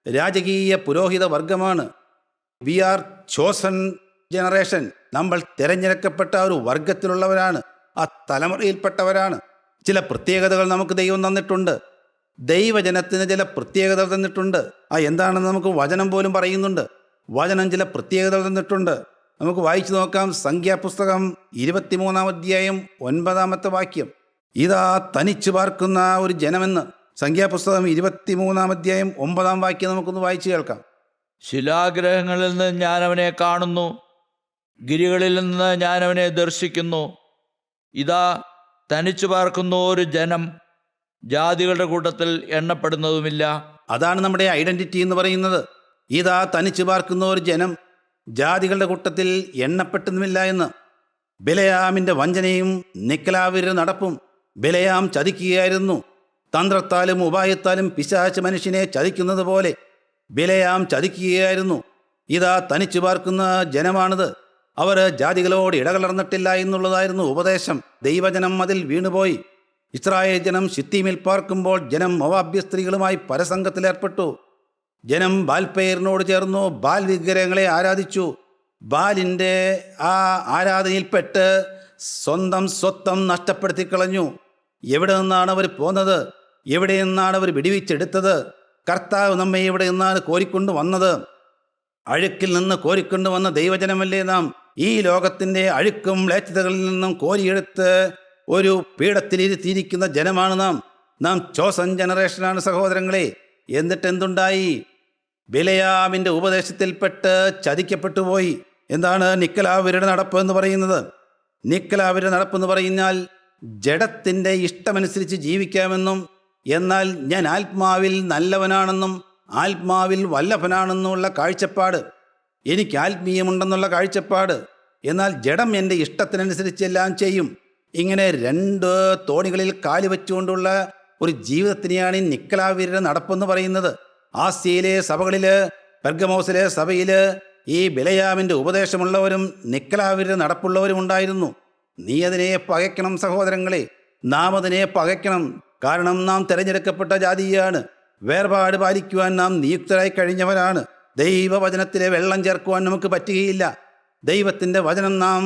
രാജകീയ പുരോഹിത വർഗമാണ്. We are chosen generation. നമ്മൾ തിരഞ്ഞെടുക്കപ്പെട്ട ഒരു വർഗത്തിലുള്ളവരാണ്, ആ തലമുറയിൽപ്പെട്ടവരാണ്. ചില പ്രത്യേകതകൾ നമുക്ക് ദൈവം തന്നിട്ടുണ്ട്. ദൈവജനത്തിന് ചില പ്രത്യേകതകൾ തന്നിട്ടുണ്ട്. എന്താണെന്ന് നമുക്ക് വചനം പോലും പറയുന്നുണ്ട്. വചനം ചില പ്രത്യേകതകൾ തന്നിട്ടുണ്ട്. നമുക്ക് വായിച്ചു നോക്കാം. സംഖ്യാപുസ്തകം 23-ാം അധ്യായം 9-ാമത്തെ വാക്യം. ഇതാ തനിച്ചു പാർക്കുന്ന ഒരു ജനമെന്ന്. സംഖ്യാപുസ്തകം 23-ാം അധ്യായം 9-ാം വാക്യം നമുക്കൊന്ന് വായിച്ചു കേൾക്കാം. ശിലാഗ്രഹങ്ങളിൽ നിന്ന് ഞാൻ അവനെ കാണുന്നു, ഗിരികളിൽ നിന്ന് ഞാൻ അവനെ ദർശിക്കുന്നു. ഇതാ തനിച്ചു പാർക്കുന്ന ഒരു ജനം, ജാതികളുടെ കൂട്ടത്തിൽ എണ്ണപ്പെടുന്നതുമില്ല. അതാണ് നമ്മുടെ ഐഡന്റിറ്റി എന്ന് പറയുന്നത്. ഇതാ തനിച്ചു പാർക്കുന്ന ഒരു ജനം, ജാതികളുടെ കൂട്ടത്തിൽ എണ്ണപ്പെട്ടുമില്ല എന്ന്. ബിലയാമിൻ്റെ വഞ്ചനയും നിക്കലാവിൻ്റെ നടപ്പും. ബിലയാം ചതിക്കുകയായിരുന്നു. തന്ത്രത്താലും ഉപായത്താലും പിശാച് മനുഷ്യനെ ചതിക്കുന്നത് പോലെ ബിലയാം ചതിക്കുകയായിരുന്നു. ഇതാ തനിച്ചു പാർക്കുന്ന ജനമാണിത്. അവർ ജാതികളോട് ഇടകലർന്നിട്ടില്ല എന്നുള്ളതായിരുന്നു ഉപദേശം. ദൈവജനം അതിൽ വീണുപോയി. ഇസ്രായേൽ ജനം ശിത്തീമിൽ പാർക്കുമ്പോൾ ജനം മോവാബ്യ സ്ത്രീകളുമായി പരസംഗത്തിലേർപ്പെട്ടു. ജനം ബാൽപേരിനോട് ചേർന്നു ബാൽ വിഗ്രഹങ്ങളെ ആരാധിച്ചു. ബാലിൻ്റെ ആ ആരാധനയിൽപ്പെട്ട് സ്വന്തം സ്വത്വം നഷ്ടപ്പെടുത്തി കളഞ്ഞു. എവിടെ നിന്നാണ് അവർ പോന്നത്? എവിടെ നിന്നാണ് അവർ വിടിവിച്ചെടുത്തത്? കർത്താവ് നമ്മെ ഇവിടെ നിന്നാണ് കോരിക്കൊണ്ട് വന്നത്. അഴുക്കിൽ നിന്ന് കോരിക്കൊണ്ട് വന്ന ദൈവജനമല്ലേ നാം. ഈ ലോകത്തിൻ്റെ അഴുക്കും മ്ലേച്ഛതകളിൽ നിന്നും കോരിയെടുത്ത് ഒരു പീഠത്തിലിരുത്തിയിരിക്കുന്ന ജനമാണ് നാം. നാം ചോസൻ ജനറേഷനാണ് സഹോദരങ്ങളെ. എന്നിട്ട് എന്തുണ്ടായി? ബിലയാമിൻ്റെ ഉപദേശത്തിൽപ്പെട്ട് ചതിക്കപ്പെട്ടു പോയി. എന്താണ് നിക്കലാവരുടെ നടപ്പ് എന്ന് പറയുന്നത്? നിക്കലാവരുടെ നടപ്പെന്ന് പറഞ്ഞാൽ ജഡത്തിൻ്റെ ഇഷ്ടമനുസരിച്ച് ജീവിക്കാമെന്നും, എന്നാൽ ഞാൻ ആത്മാവിൽ നല്ലവനാണെന്നും ആത്മാവിൽ വല്ലഭനാണെന്നുള്ള കാഴ്ചപ്പാട്. എനിക്ക് ആത്മീയമുണ്ടെന്നുള്ള കാഴ്ചപ്പാട്. എന്നാൽ ജഡം എൻ്റെ ഇഷ്ടത്തിനനുസരിച്ച് എല്ലാം ചെയ്യും. ഇങ്ങനെ രണ്ട് തോണികളിൽ കാല് വെച്ചുകൊണ്ടുള്ള ഒരു ജീവിതത്തിനെയാണ് ഈ നിക്കലാവരുടെ നടപ്പെന്ന് പറയുന്നത്. ആസ്യയിലെ സഭകളിൽ, പെർഗമോസിലെ സഭയിൽ ഈ ബിലയാമിൻ്റെ ഉപദേശമുള്ളവരും നിക്കലാവരുടെ നടപ്പുള്ളവരും ഉണ്ടായിരുന്നു. നീ അതിനെ പകയ്ക്കണം സഹോദരങ്ങളെ. നാം അതിനെ പകയ്ക്കണം. കാരണം നാം തിരഞ്ഞെടുക്കപ്പെട്ട ജാതിയാണ്. വേർപാട് പാലിക്കുവാൻ നാം നിയുക്തരായി കഴിഞ്ഞവരാണ്. ദൈവവചനത്തിലെ വെള്ളം ചേർക്കുവാൻ നമുക്ക് പറ്റുകയില്ല. ദൈവത്തിൻ്റെ വചനം നാം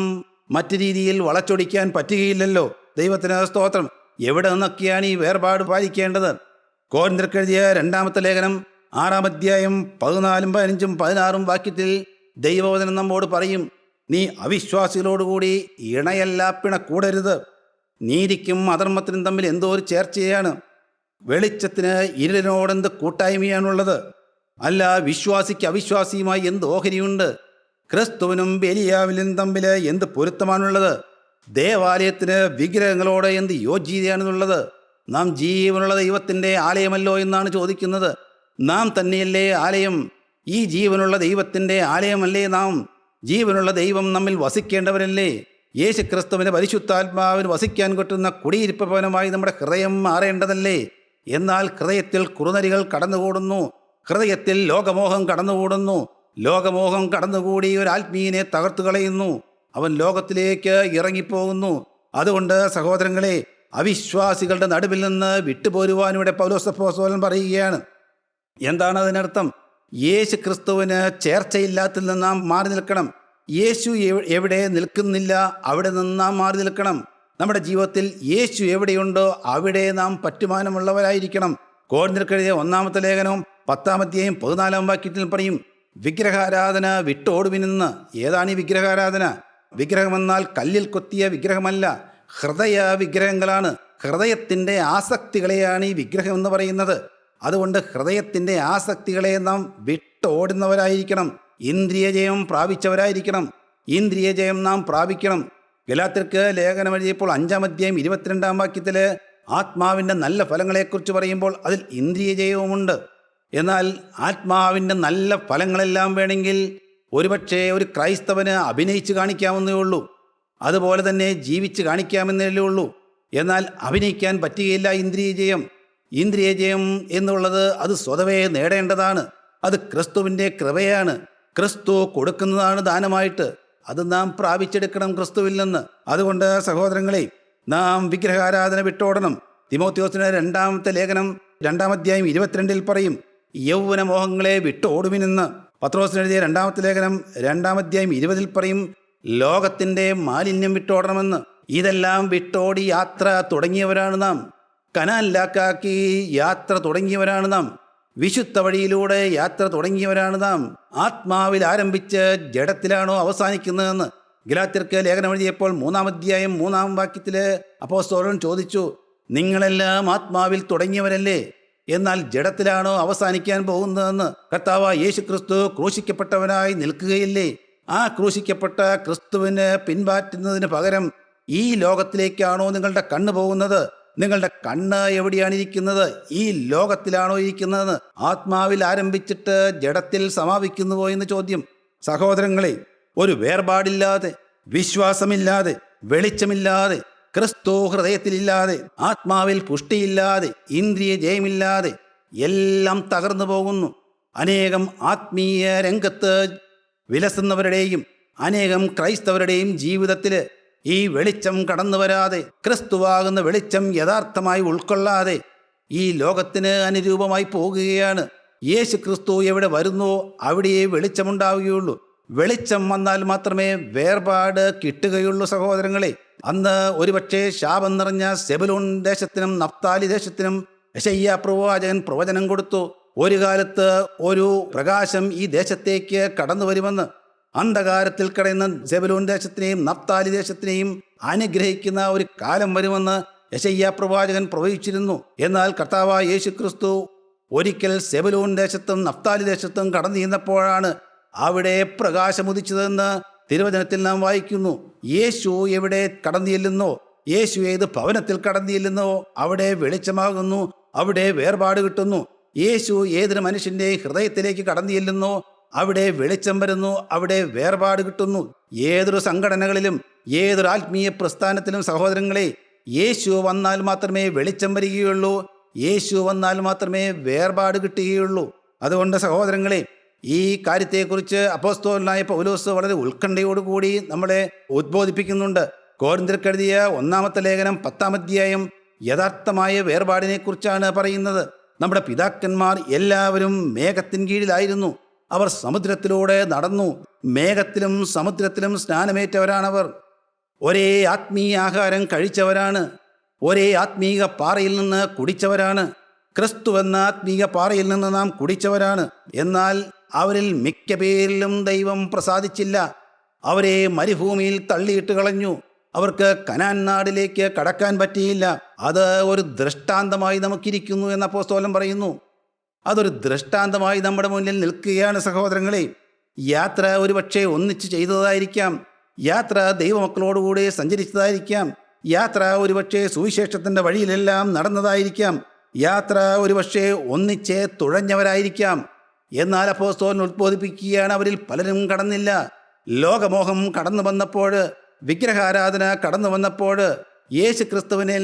മറ്റു രീതിയിൽ വളച്ചൊടിക്കാൻ പറ്റുകയില്ലല്ലോ. ദൈവത്തിന് സ്തോത്രം. എവിടെ നിന്നൊക്കെയാണ് ഈ വേർപാട് പാലിക്കേണ്ടത്? കൊരിന്ത്യർക്കെഴുതിയ 2-ാമത്തെ ലേഖനം 6-ാം അധ്യായം 14, 15, 16 വാക്യത്തിൽ ദൈവവചനം നമ്മോട് പറയും, നീ അവിശ്വാസികളോടുകൂടി ഇണയല്ല പിണക്കൂടരുത്. നീതിക്കും അധർമ്മത്തിനും തമ്മിൽ എന്തോ ഒരു ചേർച്ചയാണ്. വെളിച്ചത്തിന് ഇരുളിനോടെന്ത് കൂട്ടായ്മയാണുള്ളത്? അല്ല, വിശ്വാസിക്ക് അവിശ്വാസിയുമായി എന്ത് ഓഹരിയുണ്ട്? ക്രിസ്തുവിനും ബെലിയാവിലും തമ്മിൽ എന്ത് പൊരുത്തമാണുള്ളത്? ദേവാലയത്തിന് വിഗ്രഹങ്ങളോട് എന്ത് യോഗ്യതയാണെന്നുള്ളത്? നാം ജീവനുള്ള ദൈവത്തിൻ്റെ ആലയമല്ലോ എന്നാണ് ചോദിക്കുന്നത്. നാം തന്നെയല്ലേ ആലയം? ഈ ജീവനുള്ള ദൈവത്തിൻ്റെ ആലയമല്ലേ നാം? ജീവനുള്ള ദൈവം നമ്മിൽ വസിക്കേണ്ടവരല്ലേ? യേശു ക്രിസ്തുവിൻ്റെ പരിശുദ്ധാത്മാവിന് വസിക്കാൻ കിട്ടുന്ന കുടിയിരിപ്പ് ഭവനമായി നമ്മുടെ ഹൃദയം മാറേണ്ടതല്ലേ? എന്നാൽ ഹൃദയത്തിൽ കുറുനരികൾ കടന്നുകൂടുന്നു. ഹൃദയത്തിൽ ലോകമോഹം കടന്നുകൂടുന്നു. ലോകമോഹം കടന്നുകൂടി ഒരു ആത്മീയനെ തകർത്തു കളയുന്നു. അവൻ ലോകത്തിലേക്ക് ഇറങ്ങിപ്പോകുന്നു. അതുകൊണ്ട് സഹോദരങ്ങളെ, അവിശ്വാസികളുടെ നടുവിൽ നിന്ന് വിട്ടുപോരുവാനിവിടെ പൗലോസ് അപ്പോസ്തലൻ പറയുകയാണ്. എന്താണ് അതിനർത്ഥം? യേശു ക്രിസ്തുവിന് ചേർച്ചയില്ലാത്തിൽ നിന്ന് നാം മാറി നിൽക്കണം. യേശു എവിടെ നിൽക്കുന്നില്ല അവിടെ നിന്ന് നാം മാറി നിൽക്കണം. നമ്മുടെ ജീവിതത്തിൽ യേശു എവിടെയുണ്ടോ അവിടെ നാം പറ്റുമാനമുള്ളവരായിരിക്കണം. കൊരിന്ത്യർക്കെഴുതിയ 1-ാമത്തെ ലേഖനവും 10-ാം അധ്യായം 14-ാം വാക്യത്തിൽ പറയും, വിഗ്രഹാരാധന വിട്ടോടുവിനെന്ന്. ഏതാണ് ഈ വിഗ്രഹാരാധന? വിഗ്രഹമെന്നാൽ കല്ലിൽ കൊത്തിയ വിഗ്രഹമല്ല, ഹൃദയ വിഗ്രഹങ്ങളാണ്. ഹൃദയത്തിൻ്റെ ആസക്തികളെയാണ് ഈ വിഗ്രഹം എന്ന് പറയുന്നത്. അതുകൊണ്ട് ഹൃദയത്തിൻ്റെ ആസക്തികളെ നാം വിട്ടോടുന്നവരായിരിക്കണം. ഇന്ദ്രിയജയം പ്രാപിച്ചവരായിരിക്കണം. ഇന്ദ്രിയജയം നാം പ്രാപിക്കണം. ഗലാത്യർക്ക് ലേഖനം എഴുതിയപ്പോൾ 5-ാം അധ്യായം 22-ാം വാക്യത്തിൽ ആത്മാവിൻ്റെ നല്ല ഫലങ്ങളെക്കുറിച്ച് പറയുമ്പോൾ അതിൽ ഇന്ദ്രിയജയവുമുണ്ട്. എന്നാൽ ആത്മാവിൻ്റെ നല്ല ഫലങ്ങളെല്ലാം വേണമെങ്കിൽ ഒരുപക്ഷെ ഒരു ക്രൈസ്തവന് അഭിനയിച്ച് കാണിക്കാമെന്നേ ഉള്ളൂ. അതുപോലെ തന്നെ ജീവിച്ച് കാണിക്കാമെന്നേ ഉള്ളൂ. എന്നാൽ അഭിനയിക്കാൻ പറ്റുകയില്ല ഇന്ദ്രിയജയം. ഇന്ദ്രിയജയം എന്നുള്ളത് അത് സ്വതവേ നേടേണ്ടതാണ്. അത് ക്രിസ്തുവിൻ്റെ കൃപയാണ്. ക്രിസ്തു കൊടുക്കുന്നതാണ് ദാനമായിട്ട്. അത് നാം പ്രാപിച്ചെടുക്കണം ക്രിസ്തുവിൽ നിന്ന്. അതുകൊണ്ട് സഹോദരങ്ങളെ, നാം വിഗ്രഹാരാധന വിട്ടോടണം. തിമോത്തിയോസിന് 2-ാമത്തെ ലേഖനം 2-ാം അധ്യായം 22 പറയും, യൗവനമോഹങ്ങളെ വിട്ടോടുവിനെന്ന്. പത്രോസിന് എഴുതിയ 2-ാമത്തെ ലേഖനം 2-ാം അധ്യായം 20 പറയും, ലോകത്തിൻ്റെ മാലിന്യം വിട്ടോടണമെന്ന്. ഇതെല്ലാം വിട്ടോടി യാത്ര തുടങ്ങിയവരാണ് നാം. കനാനിലാക്കാക്കി യാത്ര തുടങ്ങിയവരാണ് നാം. വിശുദ്ധ വഴിയിലൂടെ യാത്ര തുടങ്ങിയവരാണ് നാം. ആത്മാവിൽ ആരംഭിച്ച് ജഡത്തിലാണോ അവസാനിക്കുന്നതെന്ന് ഗലാത്യർക്ക് ലേഖനം എഴുതിയപ്പോൾ 3-ാം അധ്യായം 3-ാം വാക്യത്തിൽ അപ്പോസ്തലൻ ചോദിച്ചു, നിങ്ങളെല്ലാം ആത്മാവിൽ തുടങ്ങിയവരല്ലേ, എന്നാൽ ജഡത്തിലാണോ അവസാനിക്കാൻ പോകുന്നതെന്ന്. കർത്താവ് യേശുക്രിസ്തു ക്രൂശിക്കപ്പെട്ടവനായി നിൽക്കുകയില്ലേ? ആ ക്രൂശിക്കപ്പെട്ട ക്രിസ്തുവിന് പിൻപാറ്റുന്നതിന് പകരം ഈ ലോകത്തിലേക്കാണോ നിങ്ങളുടെ കണ്ണ് പോകുന്നത്? നിങ്ങളുടെ കണ്ണ് എവിടെയാണ് ഇരിക്കുന്നത്? ഈ ലോകത്തിലാണോ ഇരിക്കുന്നതെന്ന്. ആത്മാവിൽ ആരംഭിച്ചിട്ട് ജഡത്തിൽ സമാപിക്കുന്നുവോ എന്ന് ചോദ്യം. സഹോദരങ്ങളെ, ഒരു വേർപാടില്ലാതെ, വിശ്വാസമില്ലാതെ, വെളിച്ചമില്ലാതെ, ക്രിസ്തു ഹൃദയത്തിലില്ലാതെ, ആത്മാവിൽ പുഷ്ടിയില്ലാതെ, ഇന്ദ്രിയ ജയമില്ലാതെ എല്ലാം തകർന്നു പോകുന്നു. അനേകം ആത്മീയ രംഗത്ത് വിലസുന്നവരുടെയും അനേകം ക്രൈസ്തവരുടെയും ജീവിതത്തിൽ ഈ വെളിച്ചം കടന്നു വരാതെ, ക്രിസ്തുവാകുന്ന വെളിച്ചം യഥാർത്ഥമായി ഉൾക്കൊള്ളാതെ ഈ ലോകത്തിന് അനുരൂപമായി പോകുകയാണ്. യേശു ക്രിസ്തു എവിടെ വരുന്നോ അവിടെയേ വെളിച്ചമുണ്ടാവുകയുള്ളൂ. വെളിച്ചം വന്നാൽ മാത്രമേ വേർപാട് കിട്ടുകയുള്ളൂ. സഹോദരങ്ങളെ, അന്ന് ഒരുപക്ഷെ ശാപം നിറഞ്ഞ സെബുലൂൺ ദേശത്തിനും നഫ്താലി ദേശത്തിനും യെശയ്യാ പ്രവാചകൻ പ്രവചനം കൊടുത്തു. ഒരു കാലത്ത് ഒരു പ്രകാശം ഈ ദേശത്തേക്ക് കടന്നു വരുമെന്ന്. അന്ധകാരത്തിൽ കിടന്ന സെബുലൂൺ ദേശത്തിനെയും നഫ്താലി ദേശത്തിനെയും അനുഗ്രഹിക്കുന്ന ഒരു കാലം വരുമെന്ന് യെശയ്യാ പ്രവാചകൻ പ്രവചിച്ചിരുന്നു. എന്നാൽ കർത്താവായ യേശു ക്രിസ്തു ഒരിക്കൽ സെബുലൂൺ ദേശത്തും നഫ്താലി ദേശത്തും കടന്നു ചെന്നപ്പോഴാണ് അവിടെ പ്രകാശമുദിച്ചതെന്ന് തിരുവചനത്തിൽ നാം വായിക്കുന്നു. യേശു എവിടെ കടന്നു ചെല്ലുന്നോ, യേശു ഏത് ഭവനത്തിൽ കടന്നു ചെല്ലുന്നോ അവിടെ വെളിച്ചമാകുന്നു, അവിടെ വേർപാട് കിട്ടുന്നു. യേശു ഏതൊരു മനുഷ്യൻ്റെ ഹൃദയത്തിലേക്ക് കടന്നു ചെല്ലുന്നോ അവിടെ വെളിച്ചം വരുന്നു, അവിടെ വേർപാട് കിട്ടുന്നു. ഏതൊരു സംഘടനകളിലും ഏതൊരു ആത്മീയ പ്രസ്ഥാനത്തിലും സഹോദരങ്ങളെ, യേശു വന്നാൽ മാത്രമേ വെളിച്ചം വരികയുള്ളൂ. യേശു വന്നാൽ മാത്രമേ വേർപാട് കിട്ടുകയുള്ളൂ. അതുകൊണ്ട് സഹോദരങ്ങളെ, ഈ കാര്യത്തെക്കുറിച്ച് അപ്പോസ്തലനായ പൗലോസ് വളരെ ഉത്കണ്ഠയോടുകൂടി നമ്മളെ ഉദ്ബോധിപ്പിക്കുന്നുണ്ട്. കൊരിന്ത്യർക്കെഴുതിയ 1-ാമത്തെ ലേഖനം 10-ാം അധ്യായം യഥാർത്ഥമായ വേർപാടിനെക്കുറിച്ചാണ് പറയുന്നത്. നമ്മുടെ പിതാക്കന്മാർ എല്ലാവരും മേഘത്തിൻ കീഴിലായിരുന്നു. അവർ സമുദ്രത്തിലൂടെ നടന്നു. മേഘത്തിലും സമുദ്രത്തിലും സ്നാനമേറ്റവരാണവർ. ഒരേ ആത്മീയ ആഹാരം കഴിച്ചവരാണ്. ഒരേ ആത്മീക പാറയിൽ നിന്ന് കുടിച്ചവരാണ്. ക്രിസ്തു എന്ന ആത്മീക പാറയിൽ നിന്ന് നാം കുടിച്ചവരാണ്. എന്നാൽ അവരിൽ മിക്ക പേരിലും ദൈവം പ്രസാദിച്ചില്ല. അവരെ മരുഭൂമിയിൽ തള്ളിയിട്ട് കളഞ്ഞു. അവർക്ക് കനാൻ നാടിലേക്ക് കടക്കാൻ പറ്റിയില്ല. അത് ഒരു ദൃഷ്ടാന്തമായി നമുക്കിരിക്കുന്നു എന്ന് അപ്പോസ്തലൻ പറയുന്നു. അതൊരു ദൃഷ്ടാന്തമായി നമ്മുടെ മുന്നിൽ നിൽക്കുകയാണ് സഹോദരങ്ങളെ. യാത്ര ഒരുപക്ഷെ ഒന്നിച്ച് ചെയ്തതായിരിക്കാം. യാത്ര ദൈവമക്കളോടുകൂടി സഞ്ചരിച്ചതായിരിക്കാം. യാത്ര ഒരുപക്ഷെ സുവിശേഷത്തിൻ്റെ വഴിയിലെല്ലാം നടന്നതായിരിക്കാം. യാത്ര ഒരുപക്ഷെ ഒന്നിച്ച് തുഴഞ്ഞവരായിരിക്കാം. എന്നാൽ അപ്പോസ്തലൻ ഉദ്ബോധിപ്പിക്കുകയാണ്, അവരിൽ പലരും കടന്നില്ല. ലോകമോഹം കടന്നു വന്നപ്പോൾ, വിഗ്രഹാരാധന കടന്നു വന്നപ്പോൾ, യേശു ക്രിസ്തുവിനെ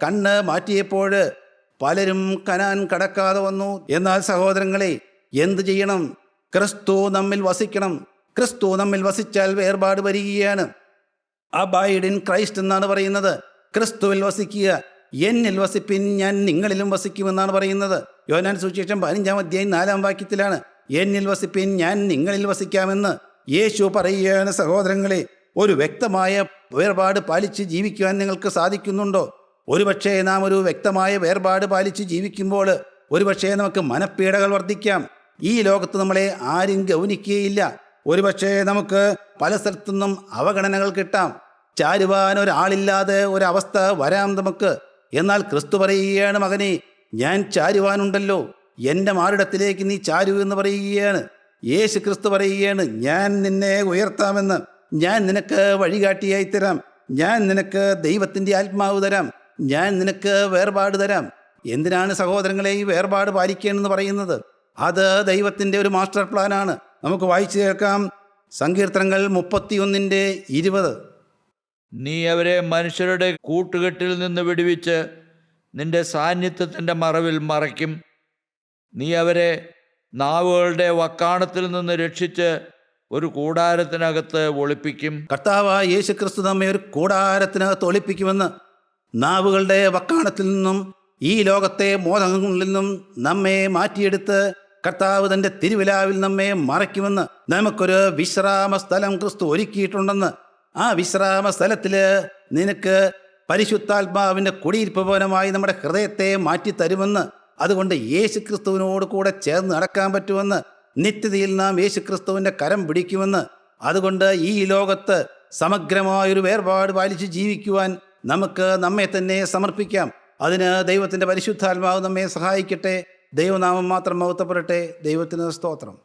കണ്ണ് മാറ്റിയപ്പോൾ പലരും കനാൻ കടക്കാതെ വന്നു. എന്നാൽ സഹോദരങ്ങളെ, എന്തു ചെയ്യണം? ക്രിസ്തു നമ്മിൽ വസിക്കണം. ക്രിസ്തു നമ്മിൽ വസിച്ചാൽ വേർപാട് വരികയാണ്. അബൈഡ് ഇൻ ക്രൈസ്റ്റ് എന്നാണ് പറയുന്നത്. ക്രിസ്തുവിൽ വസിക്കുക. എന്നിൽ വസിപ്പിൻ, ഞാൻ നിങ്ങളിലും വസിക്കുമെന്നാണ് പറയുന്നത്. യോഹന്നാൻ സുവിശേഷം 15-ാം അധ്യായം 4-ാം വാക്യത്തിലാണ് എന്നിൽ വസിപ്പിൻ, ഞാൻ നിങ്ങളിൽ വസിക്കാമെന്ന് യേശു പറയുകയാണ്. സഹോദരങ്ങളെ, ഒരു വ്യക്തമായ വേർപാട് പാലിച്ച് ജീവിക്കുവാൻ നിങ്ങൾക്ക് സാധിക്കുന്നുണ്ടോ? ഒരുപക്ഷെ നാം ഒരു വ്യക്തമായ വേർപാട് പാലിച്ച് ജീവിക്കുമ്പോൾ ഒരുപക്ഷെ നമുക്ക് മനപ്പീഡകൾ വർദ്ധിക്കാം. ഈ ലോകത്ത് നമ്മളെ ആരും ഗൗനിക്കുകയില്ല. ഒരുപക്ഷെ നമുക്ക് പല സ്ഥലത്തുനിന്നും അവഗണനകൾ കിട്ടാം. ചാരുവാൻ ഒരാളില്ലാതെ ഒരവസ്ഥ വരാം നമുക്ക്. എന്നാൽ ക്രിസ്തു പറയുകയാണ്, മകനെ, ഞാൻ ചാരുവാനുണ്ടല്ലോ, എൻ്റെ മാറിടത്തിലേക്ക് നീ ചാരു എന്ന് പറയുകയാണ്. യേശു ക്രിസ്തു പറയുകയാണ്, ഞാൻ നിന്നെ ഉയർത്താമെന്ന്. ഞാൻ നിനക്ക് വഴികാട്ടിയായി തരാം. ഞാൻ നിനക്ക് ദൈവത്തിൻ്റെ ആത്മാവ് തരാം. ഞാൻ നിനക്ക് വേർപാട് തരാം. എന്തിനാണ് സഹോദരങ്ങളെ ഈ വേർപാട് പാലിക്കേണ്ടെന്ന് പറയുന്നത്? അത് ദൈവത്തിൻ്റെ ഒരു മാസ്റ്റർ പ്ലാനാണ്. നമുക്ക് വായിച്ചു കേൾക്കാം. സങ്കീർത്തനങ്ങൾ 31:20. നീ അവരെ മനുഷ്യരുടെ കൂട്ടുകെട്ടിൽ നിന്ന് വിടുവിച്ച് നിന്റെ സാന്നിധ്യത്തിൻ്റെ മറവിൽ മറയ്ക്കും. നീ അവരെ നാവുകളുടെ വക്കാണത്തിൽ നിന്ന് രക്ഷിച്ച് ഒരു കൂടാരത്തിനകത്ത് ഒളിപ്പിക്കും. കർത്താവായ യേശു ക്രിസ്തു നമ്മെ ഒരു കൂടാരത്തിനകത്ത് ഒളിപ്പിക്കുമെന്ന്. നാവുകളുടെ വക്കാണത്തിൽ നിന്നും ഈ ലോകത്തെ മോഹങ്ങളിൽ നിന്നും നമ്മെ മാറ്റിയെടുത്ത് കർത്താവ് തൻ്റെ തിരുവിലാവിൽ നമ്മെ മറയ്ക്കുമെന്ന്. നമുക്കൊരു വിശ്രാമ സ്ഥലം ക്രിസ്തു ഒരുക്കിയിട്ടുണ്ടെന്ന് ആ വിശ്രാമ സ്ഥലത്തിൽ നിനക്ക് പരിശുദ്ധാത്മാവിൻ്റെ കുടിയിരിപ്പ് ഭവനമായി നമ്മുടെ ഹൃദയത്തെ മാറ്റിത്തരുമെന്ന്, അതുകൊണ്ട് യേശു ക്രിസ്തുവിനോട് കൂടെ ചേർന്ന് നടക്കാൻ പറ്റുമെന്ന്, നിത്യതയിൽ നാം യേശു ക്രിസ്തുവിൻ്റെ കരം പിടിക്കുമെന്ന്, അതുകൊണ്ട് ഈ ലോകത്ത് സമഗ്രമായൊരു വേർപാട് പാലിച്ച് ജീവിക്കുവാൻ നമുക്ക് നമ്മെ തന്നെ സമർപ്പിക്കാം. അതിന് ദൈവത്തിൻ്റെ പരിശുദ്ധാത്മാവ് നമ്മെ സഹായിക്കട്ടെ. ദൈവനാമം മാത്രം മഹത്വപ്പെടട്ടെ. ദൈവത്തിന് സ്തോത്രം.